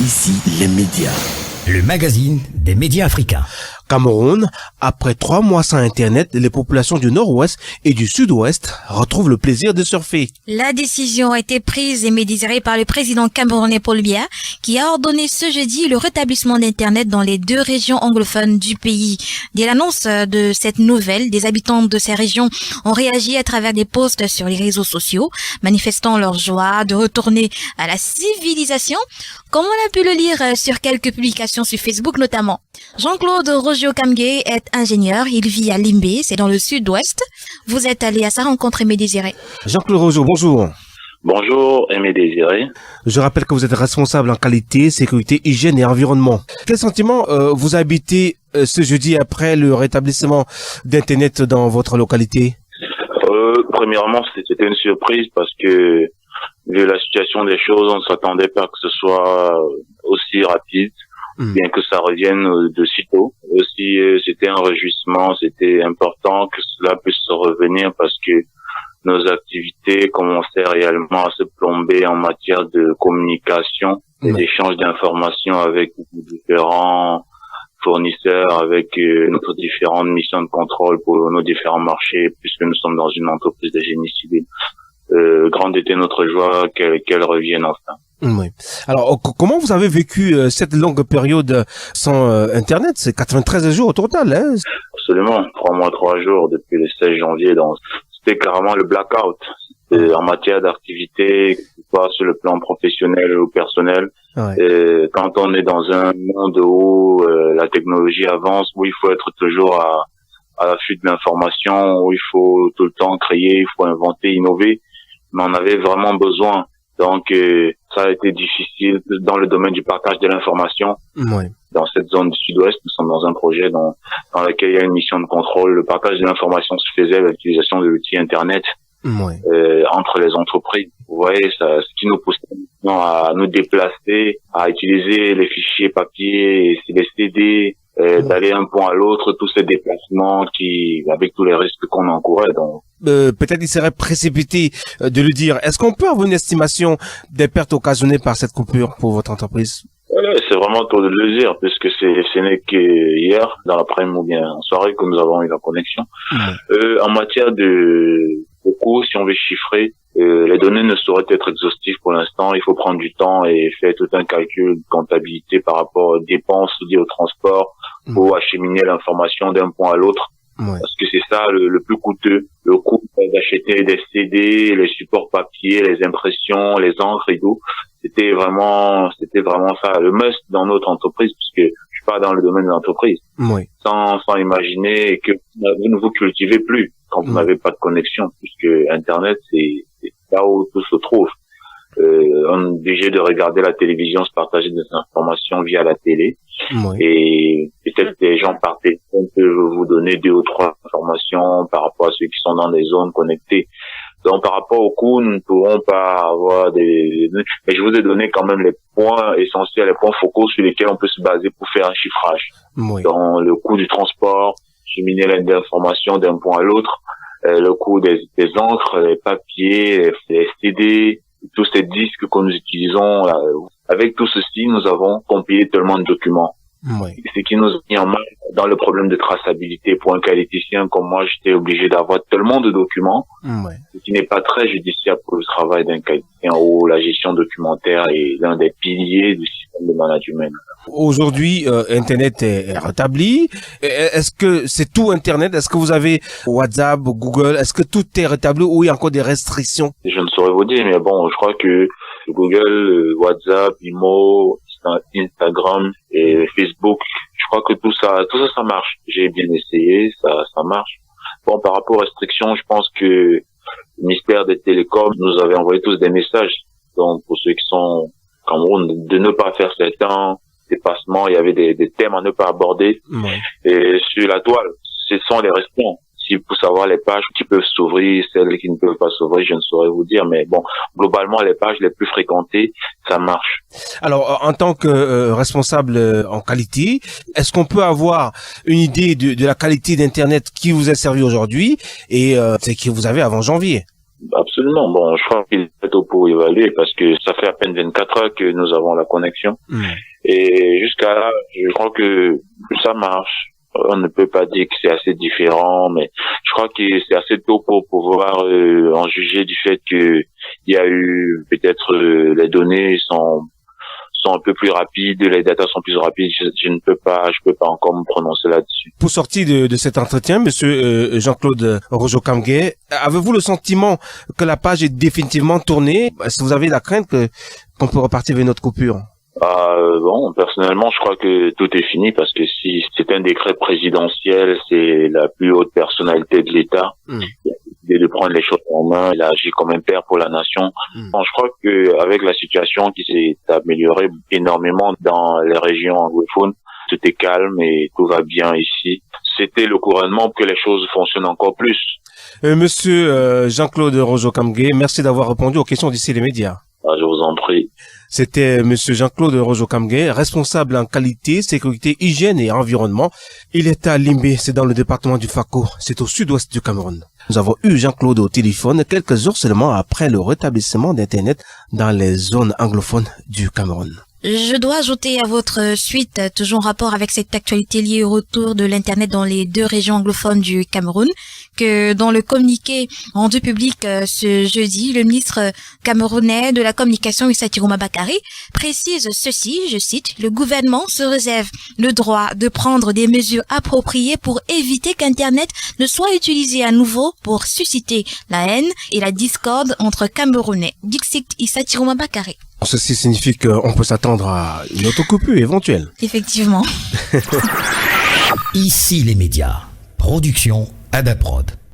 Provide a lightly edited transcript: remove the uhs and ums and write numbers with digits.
Ici, les médias. Le magazine des médias africains. Cameroun, après 3 mois sans Internet, les populations du Nord-Ouest et du Sud-Ouest retrouvent le plaisir de surfer. La décision a été prise et médisée par le président camerounais Paul Biya, qui a ordonné ce jeudi le rétablissement d'Internet dans les 2 régions anglophones du pays. Dès l'annonce de cette nouvelle, des habitants de ces régions ont réagi à travers des posts sur les réseaux sociaux, manifestant leur joie de retourner à la civilisation, comme on a pu le lire sur quelques publications sur Facebook notamment. Jean-Claude Rojo Kamge est ingénieur, il vit à Limbé, c'est dans le sud-ouest. Vous êtes allé à sa rencontre, Aimé Désiré. Jean-Claude Rojo, bonjour. Bonjour, Aimé Désiré. Je rappelle que vous êtes responsable en qualité, sécurité, hygiène et environnement. Quel sentiment vous habitez ce jeudi après le rétablissement d'Internet dans votre localité? Premièrement, c'était une surprise parce que, vu la situation des choses, on ne s'attendait pas que ce soit aussi rapide. Bien que ça revienne de sitôt. Aussi, c'était un réjouissement, c'était important que cela puisse revenir parce que nos activités commençaient réellement à se plomber en matière de communication et d'échange d'informations avec différents fournisseurs, avec nos différentes missions de contrôle pour nos différents marchés, puisque nous sommes dans une entreprise de génie civil. Grande était notre joie qu'elle revienne enfin. Oui. Alors, comment vous avez vécu cette longue période sans Internet? C'est 93 jours au total, hein? Absolument. 3 mois, 3 jours depuis le 16 janvier. Donc, c'était carrément le blackout. En matière d'activité, que ce soit sur le plan professionnel ou personnel. Ouais. Quand on est dans un monde où la technologie avance, où il faut être toujours à l'affût de l'information, où il faut tout le temps créer, il faut inventer, innover. Mais on avait vraiment besoin. Donc, ça a été difficile dans le domaine du partage de l'information. Ouais. Dans cette zone du sud-ouest, nous sommes dans un projet dans lequel il y a une mission de contrôle. Le partage de l'information se faisait avec l'utilisation de l'outil Internet entre les entreprises. Vous voyez, ce qui nous pousse maintenant à nous déplacer, à utiliser les fichiers papier, les CD, d'aller d'un point à l'autre, tous ces déplacements avec tous les risques qu'on encourait. Donc, peut-être il serait précipité de le dire. Est-ce qu'on peut avoir une estimation des pertes occasionnées par cette coupure pour votre entreprise? C'est vraiment tôt de le dire, puisque ce n'est qu'hier, dans l'après-midi ou bien en soirée, que nous avons eu la connexion. En matière de coûts, si on veut chiffrer, les données ne sauraient être exhaustives pour l'instant. Il faut prendre du temps et faire tout un calcul de comptabilité par rapport aux dépenses liées au transport pour acheminer l'information d'un point à l'autre. Parce que c'est ça le plus coûteux. Le coût d'acheter des CD, les supports papier, les impressions, les encres et tout. C'était vraiment ça, le must dans notre entreprise, puisque je suis pas dans le domaine de l'entreprise. Sans imaginer que vous ne vous cultivez plus quand vous n'avez pas de connexion, puisque Internet, c'est là où tout se trouve. On est obligé de regarder la télévision, se partager des informations via la télé. Et peut-être les gens par téléphone peuvent vous donner 2 ou 3 informations par rapport à ceux qui sont dans des zones connectées. Donc, par rapport au coût, nous ne pourrons pas avoir mais je vous ai donné quand même les points essentiels, les points focaux sur lesquels on peut se baser pour faire un chiffrage. Dans le coût du transport, cheminer l'information d'un point à l'autre, le coût des encres, les papiers, les CD, tous ces disques que nous utilisons. Avec tout ceci, nous avons compilé tellement de documents. Ce qui nous a mis en main dans le problème de traçabilité. Pour un qualiticien comme moi, j'étais obligé d'avoir tellement de documents, ce qui n'est pas très judiciaire pour le travail d'un qualiticien où la gestion documentaire est l'un des piliers du système de management. Aujourd'hui, Internet est rétabli. Est-ce que c'est tout Internet? Est-ce que vous avez WhatsApp, Google? Est-ce que tout est rétabli ou il y a encore des restrictions? Je ne saurais vous dire, mais bon, je crois que Google, WhatsApp, IMO, Instagram et Facebook, je crois que tout ça marche. J'ai bien essayé, ça marche. Bon, par rapport aux restrictions, je pense que le ministère des Télécoms nous avait envoyé tous des messages. Donc, pour ceux qui sont au Cameroun, de ne pas faire certains dépassements, il y avait des thèmes à ne pas aborder. Et sur la toile, ce sont les restrictions. Si pour savoir les pages qui peuvent s'ouvrir, celles qui ne peuvent pas s'ouvrir, je ne saurais vous dire. Mais bon, globalement, les pages les plus fréquentées, ça marche. Alors, en tant que responsable en qualité, est-ce qu'on peut avoir une idée de la qualité d'Internet qui vous est servi aujourd'hui et ce que vous avez avant janvier? Absolument. Bon, je crois qu'il est tôt pour évaluer parce que ça fait à peine 24 heures que nous avons la connexion. Et jusqu'à là, je crois que ça marche. On ne peut pas dire que c'est assez différent, mais je crois que c'est assez tôt pour pouvoir en juger du fait que il y a eu peut-être les données sont un peu plus rapides, les datas sont plus rapides. Je peux pas encore me prononcer là-dessus. Pour sortir de cet entretien, monsieur Jean-Claude Rojo-Kamgay, avez-vous le sentiment que la page est définitivement tournée? Est-ce que vous avez la crainte qu'on peut repartir vers notre coupure? Bon, personnellement, je crois que tout est fini parce que si c'est un décret présidentiel, c'est la plus haute personnalité de l'État. Il a décidé de prendre les choses en main, il a agi comme un père pour la nation. Bon, je crois que avec la situation qui s'est améliorée énormément dans les régions anglophones, tout est calme et tout va bien ici. C'était le couronnement pour que les choses fonctionnent encore plus. Monsieur Jean-Claude Rojo-Kamgay, merci d'avoir répondu aux questions d'ici les médias. Je vous en prie. C'était monsieur Jean-Claude Rojo-Kamgay, responsable en qualité, sécurité, hygiène et environnement. Il est à Limbé, c'est dans le département du Fako, c'est au sud-ouest du Cameroun. Nous avons eu Jean-Claude au téléphone quelques heures seulement après le rétablissement d'Internet dans les zones anglophones du Cameroun. Je dois ajouter à votre suite, toujours en rapport avec cette actualité liée au retour de l'Internet dans les deux régions anglophones du Cameroun, que dans le communiqué rendu public ce jeudi, le ministre camerounais de la communication Issa Tirouma Bakary précise ceci, je cite, « Le gouvernement se réserve le droit de prendre des mesures appropriées pour éviter qu'Internet ne soit utilisé à nouveau pour susciter la haine et la discorde entre Camerounais. » Dixit Issa Tirouma Bakary. Ceci signifie qu'on peut s'attendre à une autocoupure éventuelle. Effectivement. Ici les médias. Production Adaprod.